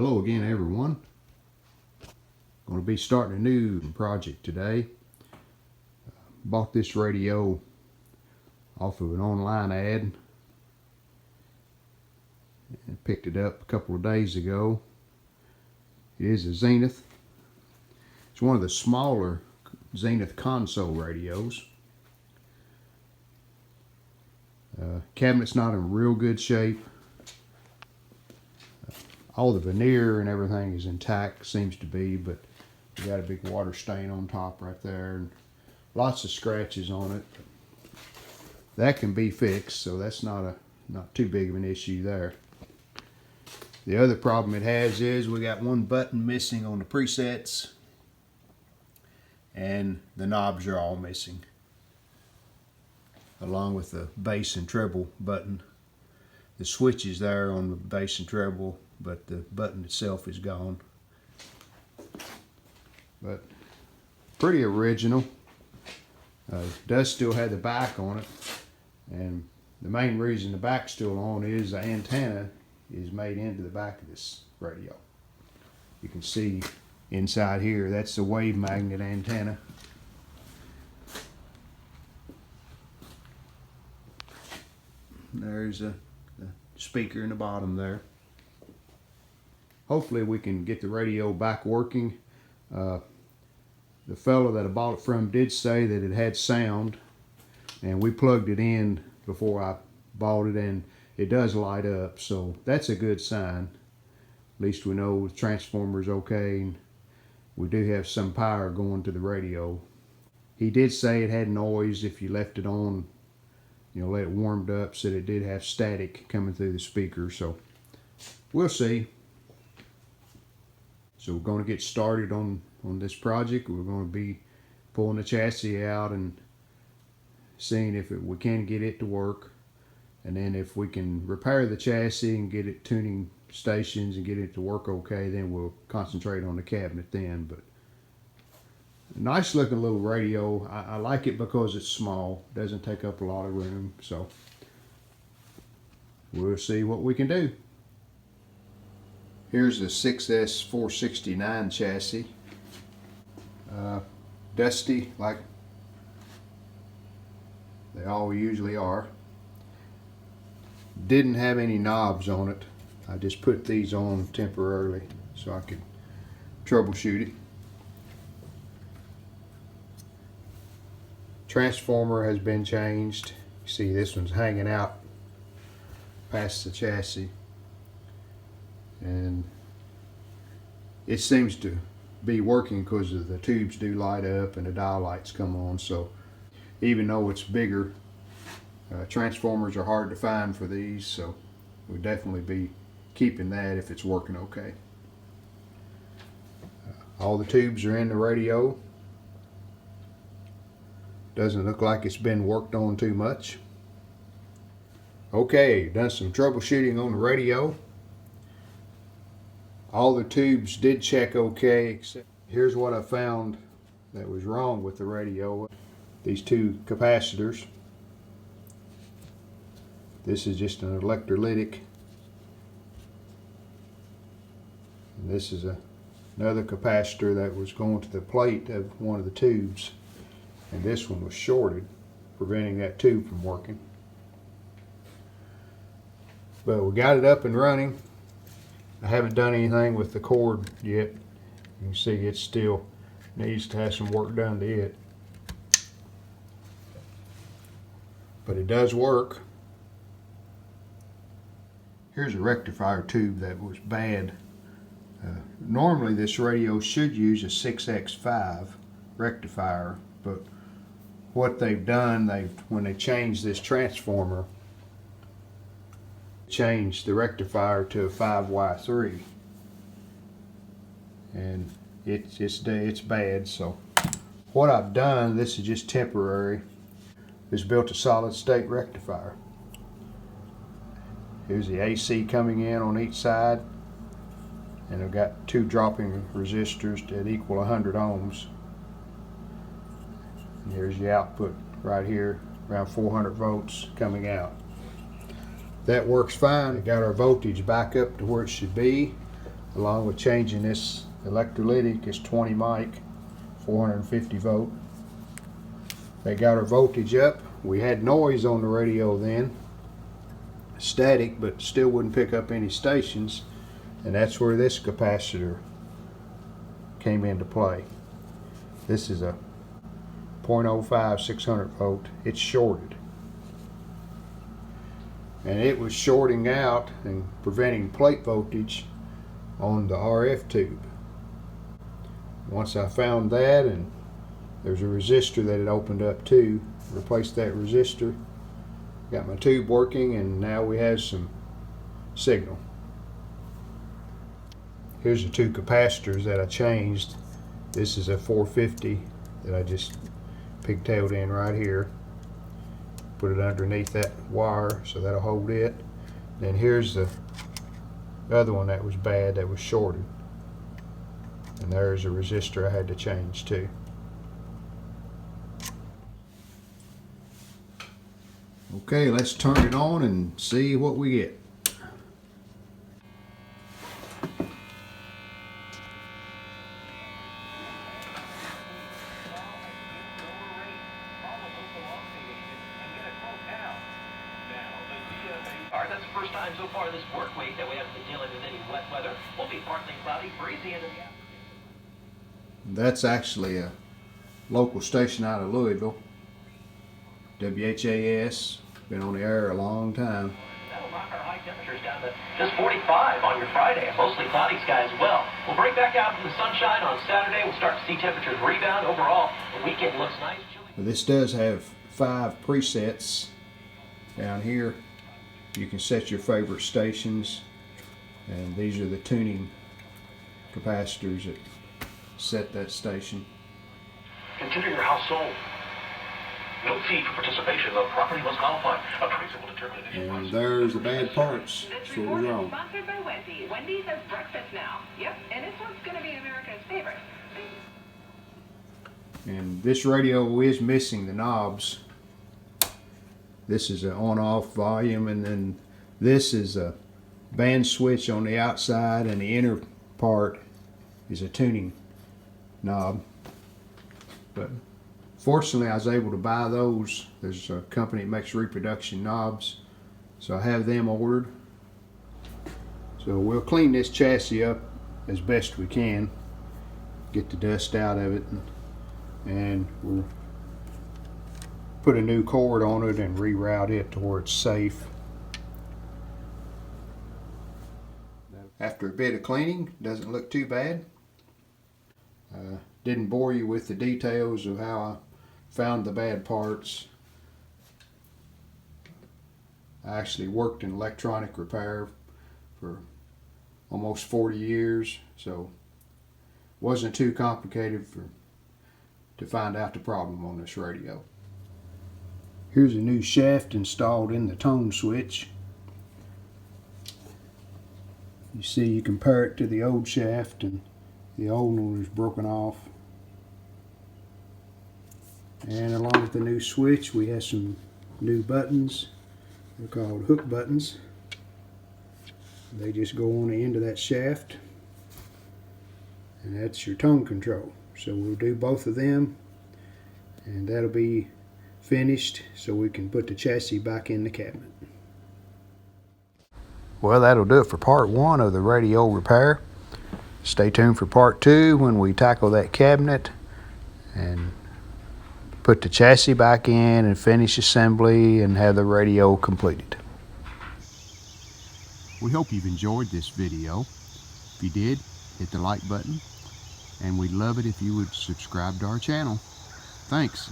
Hello again, everyone. Going to be starting a new project today. Bought this radio off of an online ad and picked it up a couple of days ago. It is a Zenith. It's one of the smaller Zenith console radios. Cabinet's not in real good shape. All the veneer and everything is intact, seems to be, but we got a big water stain on top right there and lots of scratches on it. That can be fixed, so that's not too big of an issue there. The other problem it has is we got one button missing on the presets, and the knobs are all missing, along with the bass and treble button. The switch is there on the bass and treble, but the button itself is gone. But pretty original. Does still have the back on it, and the main reason the back's still on is the antenna is made into the back of this radio. You can see inside here, that's the wave magnet antenna. There's a speaker in the bottom there. Hopefully we can get the radio back working. The fellow that I bought it from did say that it had sound, and we plugged it in before I bought it, and it does light up, so that's a good sign. At least we know the transformer's okay, and we do have some power going to the radio. He did say it had noise if you left it on, let it warmed up, said it did have static coming through the speaker, so we'll see. So we're going to get started on this project. We're going to be pulling the chassis out and seeing if we can get it to work. And then if we can repair the chassis and get it tuning stations and get it to work okay, then we'll concentrate on the cabinet then. But a nice looking little radio. I like it because it's small. Doesn't take up a lot of room. So we'll see what we can do. Here's the 6S469 chassis. Dusty like they all usually are. Didn't have any knobs on it. I just put these on temporarily so I could troubleshoot it. Transformer has been changed. You see this one's hanging out past the chassis, and it seems to be working because the tubes do light up and the dial lights come on. So even though it's bigger, transformers are hard to find for these, so we'll definitely be keeping that if it's working okay. All the tubes are in the radio. Doesn't look like it's been worked on too much. Okay, done some troubleshooting on the radio. All the tubes did check okay, except here's what I found that was wrong with the radio. These two capacitors. This is just an electrolytic. And this is another capacitor that was going to the plate of one of the tubes. And this one was shorted, preventing that tube from working. But we got it up and running. I haven't done anything with the cord yet. You can see it still needs to have some work done to it. But it does work. Here's a rectifier tube that was bad. Normally this radio should use a 6X5 rectifier, but what they've done, when they changed this transformer, changed the rectifier to a 5Y3, and it's bad. So what I've done, this is just temporary, is built a solid state rectifier. Here's the AC coming in on each side, and I've got two dropping resistors that equal 100 ohms. And here's the output right here, around 400 volts coming out. That works fine. We got our voltage back up to where it should be. along with changing this electrolytic. It's 20 mic, 450 volt. They got our voltage up. We had noise on the radio then, static, but still wouldn't pick up any stations, and that's where this capacitor came into play. This is a 0.05 600 volt. It's shorted, and it was shorting out and preventing plate voltage on the RF tube. Once I found that, and there's a resistor that it opened up too, replaced that resistor, got my tube working, and now we have some signal. Here's the two capacitors that I changed. This is a 450 that I just pigtailed in right here. Put it underneath that wire so that'll hold it. Then here's the other one that was bad, that was shorted. And there's a resistor I had to change too. Okay, let's turn it on and see what we get. That's the first time so far this work week that we haven't been dealing with any wet weather. We'll be partly cloudy, breezy, and that's actually a local station out of Louisville. WHAS, been on the air a long time. That'll knock our high temperatures down to just 45 on your Friday. Mostly cloudy skies as well. We'll break back out in the sunshine on Saturday. We'll start to see temperatures rebound. Overall, the weekend looks nice. This does have 5 presets down here. You can set your favorite stations, and these are the tuning capacitors that set that station. Consider your house sold. No fee for participation. The property must qualify. Appraiser will determine initial price. And there's the bad parts. This So report we're is wrong. sponsored by Wendy's. Wendy's has breakfast now. Yep, and this one's going to be America's favorite. And this radio is missing the knobs. This is an on-off volume, and then this is a band switch on the outside, and the inner part is a tuning knob. But fortunately, I was able to buy those. There's a company that makes reproduction knobs, so I have them ordered. So we'll clean this chassis up as best we can, get the dust out of it, and we'll put a new cord on it and reroute it to where it's safe. After a bit of cleaning, doesn't look too bad. Didn't bore you with the details of how I found the bad parts. I actually worked in electronic repair for almost 40 years, so it wasn't too complicated to find out the problem on this radio. Here's a new shaft installed in the tone switch. You see, you compare it to the old shaft, and the old one is broken off. And along with the new switch, we have some new buttons. They're called hook buttons. They just go on the end of that shaft, and that's your tone control. So we'll do both of them, and that'll be finished so we can put the chassis back in the cabinet. Well, that'll do it for part 1 of the radio repair. Stay tuned for part 2 when we tackle that cabinet and put the chassis back in and finish assembly and have the radio completed. We hope you've enjoyed this video. If you did, hit the like button, and we'd love it if you would subscribe to our channel. Thanks.